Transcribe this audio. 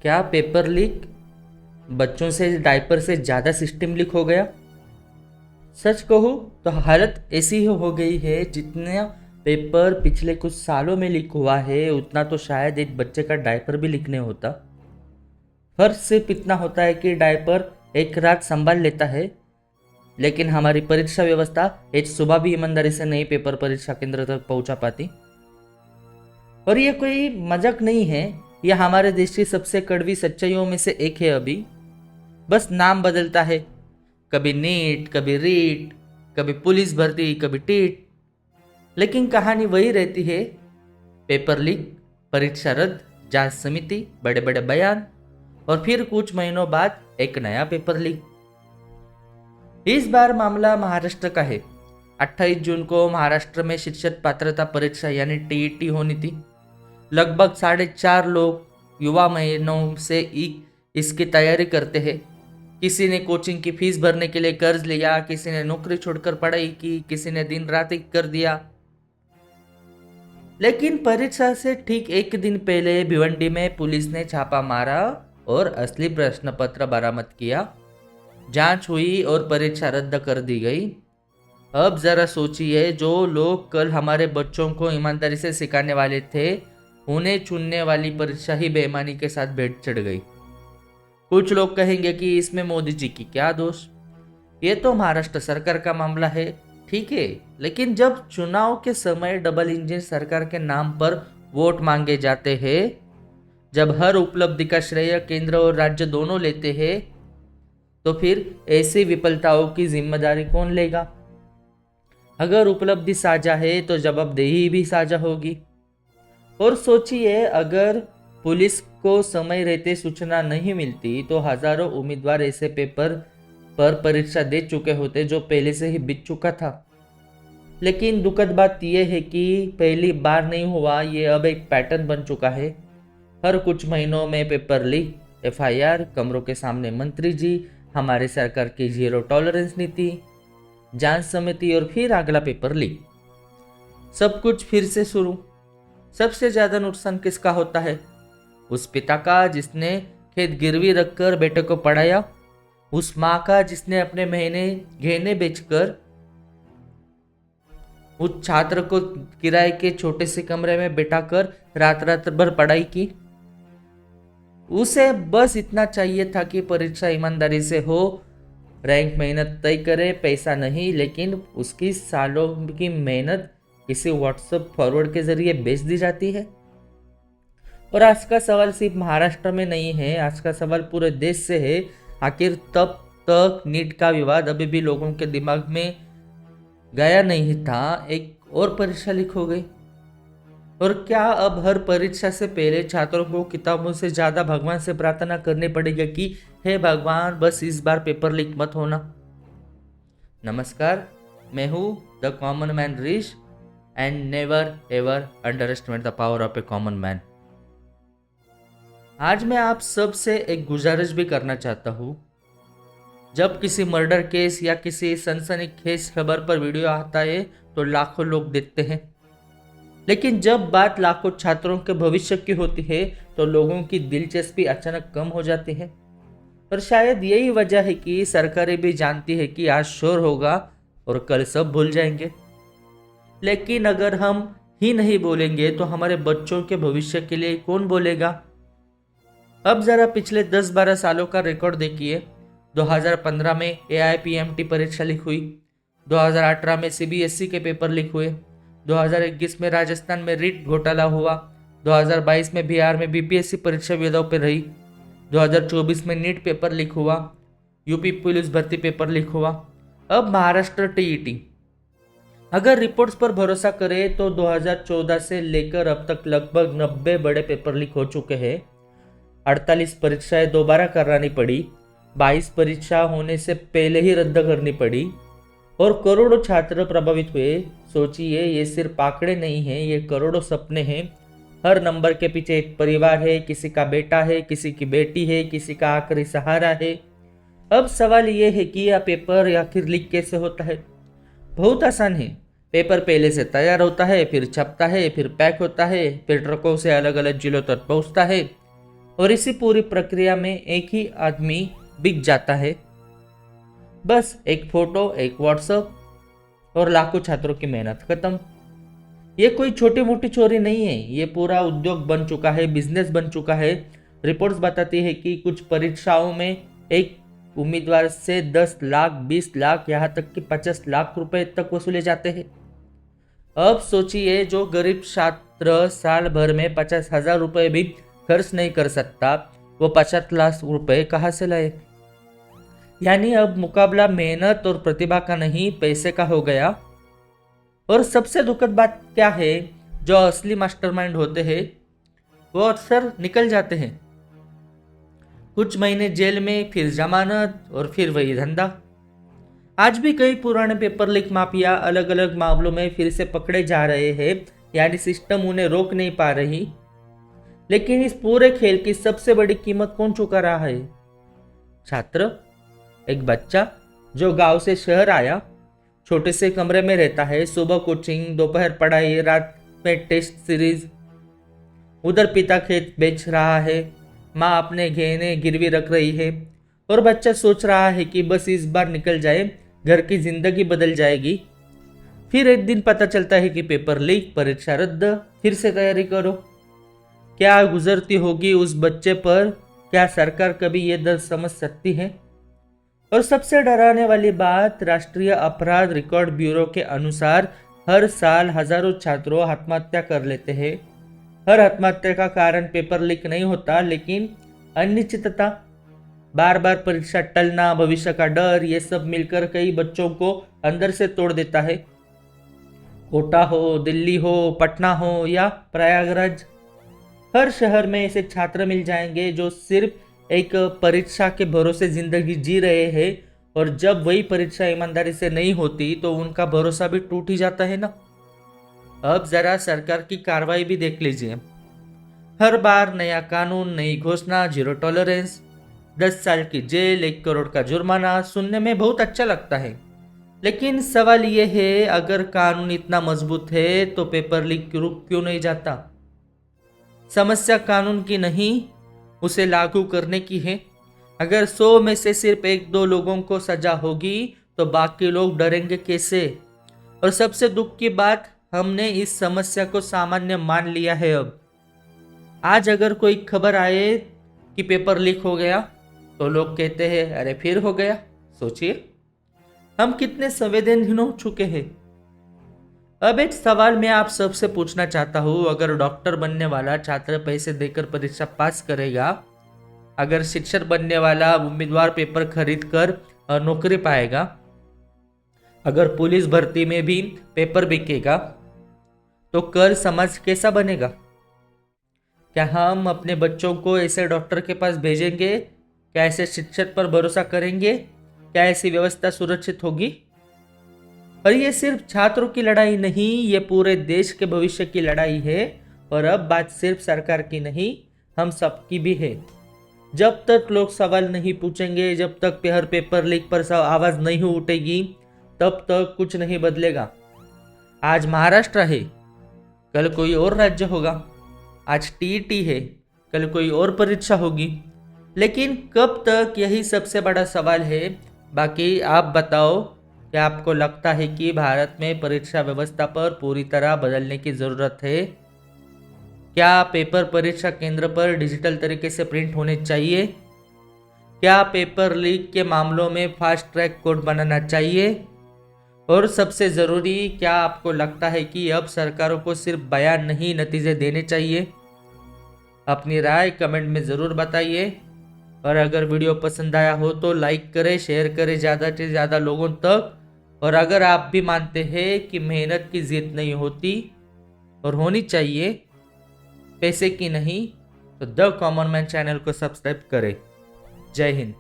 क्या paper leak बच्चों से डायपर से ज़्यादा सिस्टम लीक हो गया? सच कहूँ तो हालत ऐसी ही हो गई है, जितना पेपर पिछले कुछ सालों में लीक हुआ है उतना तो शायद एक बच्चे का डायपर भी लीक नहीं होता। फर्क सिर्फ इतना होता है कि डायपर एक रात संभाल लेता है, लेकिन हमारी परीक्षा व्यवस्था एक सुबह भी ईमानदारी से नहीं पेपर परीक्षा केंद्र तक पहुंचा पाती। और ये कोई मजाक नहीं है, यह हमारे देश की सबसे कड़वी सच्चाइयों में से एक है। अभी बस नाम बदलता है, कभी नीट, कभी रीट, कभी पुलिस भर्ती, कभी टीट, लेकिन कहानी वही रहती है। पेपर लीक, परीक्षा रद्द, जांच समिति, बड़े बड़े बयान, और फिर कुछ महीनों बाद एक नया पेपर लीक। इस बार मामला महाराष्ट्र का है। 28 जून को महाराष्ट्र में शिक्षक पात्रता परीक्षा यानी टीईटी होनी थी। लगभग 4.5 लोग युवा महीनों से इसकी तैयारी करते हैं। किसी ने कोचिंग की फीस भरने के लिए कर्ज लिया, किसी ने नौकरी छोड़कर पढ़ाई की, किसी ने दिन रात एक कर दिया। लेकिन परीक्षा से ठीक एक दिन पहले भिवंडी में पुलिस ने छापा मारा और असली प्रश्न पत्र बरामद किया। जांच हुई और परीक्षा रद्द कर दी गई। अब जरा सोचिए, जो लोग कल हमारे बच्चों को ईमानदारी से सिखाने वाले थे, उन्हें चुनने वाली परीक्षा ही बेईमानी के साथ भेंट चढ़ गई। कुछ लोग कहेंगे कि इसमें मोदी जी की क्या दोष, ये तो महाराष्ट्र सरकार का मामला है। ठीक है, लेकिन जब चुनाव के समय डबल इंजन सरकार के नाम पर वोट मांगे जाते हैं, जब हर उपलब्धि का श्रेय केंद्र और राज्य दोनों लेते हैं, तो फिर ऐसी विफलताओं की जिम्मेदारी कौन लेगा? अगर उपलब्धि साझा है तो जवाबदेही भी साझा होगी। और सोचिए, अगर पुलिस को समय रहते सूचना नहीं मिलती तो हजारों उम्मीदवार ऐसे पेपर पर परीक्षा दे चुके होते जो पहले से ही बीत चुका था। लेकिन दुखद बात यह है कि पहली बार नहीं हुआ, ये अब एक पैटर्न बन चुका है। हर कुछ महीनों में पेपर लीक, एफआईआर, कमरों के सामने मंत्री जी, हमारे सरकार की जीरो टॉलरेंस नीति, जांच समिति और फिर अगला पेपर लीक। सब कुछ फिर से शुरू। सबसे ज्यादा नुकसान किसका होता है? उस पिता का जिसने खेत गिरवी रखकर बेटे को पढ़ाया, उस माँ का जिसने अपने महीने गहने बेचकर उस छात्र को किराए के छोटे से कमरे में बैठाकर रात रात भर पढ़ाई की। उसे बस इतना चाहिए था कि परीक्षा ईमानदारी से हो, रैंक मेहनत तय करे, पैसा नहीं, लेकिन उसकी सालों की मेहनत किसी व्हाट्सएप फॉरवर्ड के जरिए बेच दी जाती है। और आज का सवाल सिर्फ महाराष्ट्र में नहीं है, आज का सवाल पूरे देश से है। आखिर तब तक नीट का विवाद अभी भी लोगों के दिमाग में गया नहीं था, एक और परीक्षा लीक हो गई। और क्या अब हर परीक्षा से पहले छात्रों को किताबों से ज़्यादा भगवान से प्रार्थना करनी पड़ेगी कि हे भगवान, बस इस बार पेपर लीक मत होना? नमस्कार, मैं हूँ the common man Rish, and never ever underestimate the power of a common man. आज मैं आप सब से एक गुजारिश भी करना चाहता हूँ। जब किसी मर्डर केस या किसी सनसनीखेज खबर पर वीडियो आता है तो लाखों लोग देखते हैं, लेकिन जब बात लाखों छात्रों के भविष्य की होती है तो लोगों की दिलचस्पी अचानक कम हो जाती है। और शायद यही वजह है कि सरकारें भी जानती है कि आज शोर होगा और कल सब भूल जाएंगे। लेकिन अगर हम ही नहीं बोलेंगे तो हमारे बच्चों के भविष्य के लिए कौन बोलेगा? अब जरा पिछले 10-12 सालों का रिकॉर्ड देखिए। 2015 में AIPMT परीक्षा लीक हुई, 2018 में CBSE के पेपर लीक हुए, 2021 में राजस्थान में रीट घोटाला हुआ, 2022 में बिहार में BPSC परीक्षा विवादों पर रही, 2024 में नीट पेपर लीक हुआ, यूपी पुलिस भर्ती पेपर लीक हुआ, अब महाराष्ट्र TET। अगर रिपोर्ट्स पर भरोसा करें तो 2014 से लेकर अब तक लगभग 90 बड़े पेपर लीक हो चुके हैं। 48 परीक्षाएं दोबारा करानी पड़ी, 22 परीक्षा होने से पहले ही रद्द करनी पड़ी, और करोड़ों छात्र प्रभावित हुए। सोचिए, ये सिर्फ आंकड़े नहीं हैं, ये करोड़ों सपने हैं। हर नंबर के पीछे एक परिवार है, किसी का बेटा है, किसी की बेटी है, किसी का आखिरी सहारा है। अब सवाल ये है कि यह पेपर आखिर लीक कैसे होता है? बहुत आसान है। पेपर पहले से तैयार होता है, फिर छपता है, फिर पैक होता है, फिर ट्रकों से अलग अलग जिलों तक पहुंचता है, और इसी पूरी प्रक्रिया में एक ही आदमी बिक जाता है। बस एक फोटो, एक व्हाट्सएप और लाखों छात्रों की मेहनत खत्म। ये कोई छोटी मोटी चोरी नहीं है, ये पूरा उद्योग बन चुका है, बिजनेस बन चुका है। रिपोर्ट्स बताती है कि कुछ परीक्षाओं में एक उम्मीदवार से 10 लाख, 20 लाख, यहाँ तक कि 50 लाख रुपए तक वसूले जाते हैं। अब सोचिए, जो गरीब छात्र साल भर में 50,000 रुपए भी खर्च नहीं कर सकता, वो 50 लाख रुपए कहाँ से लाए? यानी अब मुकाबला मेहनत और प्रतिभा का नहीं, पैसे का हो गया। और सबसे दुखद बात क्या है, जो असली मास्टरमाइंड होते हैं वो अक्सर निकल जाते हैं। कुछ महीने जेल में, फिर जमानत और फिर वही धंधा। आज भी कई पुराने पेपर लीक माफिया अलग अलग मामलों में फिर से पकड़े जा रहे हैं, यानी सिस्टम उन्हें रोक नहीं पा रही। लेकिन इस पूरे खेल की सबसे बड़ी कीमत कौन चुका रहा है? छात्र, एक बच्चा जो गांव से शहर आया, छोटे से कमरे में रहता है, सुबह कोचिंग, दोपहर पढ़ाई, रात में टेस्ट सीरीज। उधर पिता खेत बेच रहा है, माँ अपने गहने गिरवी रख रही है और बच्चा सोच रहा है कि बस इस बार निकल जाए, घर की जिंदगी बदल जाएगी। फिर एक दिन पता चलता है कि पेपर लीक, परीक्षा रद्द, फिर से तैयारी करो। क्या गुजरती होगी उस बच्चे पर? क्या सरकार कभी ये दर्द समझ सकती है? और सबसे डराने वाली बात, राष्ट्रीय अपराध रिकॉर्ड ब्यूरो के अनुसार हर साल हजारों छात्रों आत्महत्या कर लेते हैं। हर आत्महत्या का कारण पेपर लीक नहीं होता, लेकिन अनिश्चितता, बार बार परीक्षा टलना, भविष्य का डर, ये सब मिलकर कई बच्चों को अंदर से तोड़ देता है। कोटा हो, दिल्ली हो, पटना हो या प्रयागराज, हर शहर में ऐसे छात्र मिल जाएंगे जो सिर्फ एक परीक्षा के भरोसे जिंदगी जी रहे हैं, और जब वही परीक्षा ईमानदारी से नहीं होती तो उनका भरोसा भी टूट ही जाता है ना। अब जरा सरकार की कार्रवाई भी देख लीजिए। हर बार नया कानून, नई घोषणा, 0 टॉलरेंस, 10 साल की जेल, 1 करोड़ का जुर्माना। सुनने में बहुत अच्छा लगता है, लेकिन सवाल ये है, अगर कानून इतना मजबूत है तो पेपर लीक रुक क्यों नहीं जाता? समस्या कानून की नहीं, उसे लागू करने की है। अगर 100 में से सिर्फ 1-2 लोगों को सजा होगी तो बाकी लोग डरेंगे कैसे? और सबसे दुख की बात, हमने इस समस्या को सामान्य मान लिया है। अब आज अगर कोई खबर आए कि पेपर लीक हो गया तो लोग कहते हैं, अरे फिर हो गया। सोचिए, हम कितने संवेदनहीन हो चुके हैं। अब एक सवाल मैं आप सबसे पूछना चाहता हूँ, अगर डॉक्टर बनने वाला छात्र पैसे देकर परीक्षा पास करेगा, अगर शिक्षक बनने वाला उम्मीदवार पेपर खरीद कर नौकरी पाएगा, अगर पुलिस भर्ती में भी पेपर बिकेगा, तो कल समाज कैसा बनेगा? क्या हम अपने बच्चों को ऐसे डॉक्टर के पास भेजेंगे? क्या ऐसे शिक्षक पर भरोसा करेंगे? क्या ऐसी व्यवस्था सुरक्षित होगी? और ये सिर्फ छात्रों की लड़ाई नहीं, ये पूरे देश के भविष्य की लड़ाई है। और अब बात सिर्फ सरकार की नहीं, हम सबकी भी है। जब तक लोग सवाल नहीं पूछेंगे, जब तक हर पेपर लीक पर आवाज नहीं उठेगी, तब तक कुछ नहीं बदलेगा। आज महाराष्ट्र है, कल कोई और राज्य होगा। आज टीईटी है, कल कोई और परीक्षा होगी। लेकिन कब तक, यही सबसे बड़ा सवाल है। बाकी आप बताओ, क्या आपको लगता है कि भारत में परीक्षा व्यवस्था पर पूरी तरह बदलने की ज़रूरत है? क्या पेपर परीक्षा केंद्र पर डिजिटल तरीके से प्रिंट होने चाहिए? क्या पेपर लीक के मामलों में फास्ट ट्रैक कोर्ट बनाना चाहिए? और सबसे ज़रूरी, क्या आपको लगता है कि अब सरकारों को सिर्फ बयान नहीं, नतीजे देने चाहिए? अपनी राय कमेंट में ज़रूर बताइए। और अगर वीडियो पसंद आया हो तो लाइक करें, शेयर करें ज़्यादा से ज़्यादा लोगों तक। और अगर आप भी मानते हैं कि मेहनत की जीत नहीं होती और होनी चाहिए, पैसे की नहीं, तो द कॉमन मैन चैनल को सब्सक्राइब करें। जय हिंद।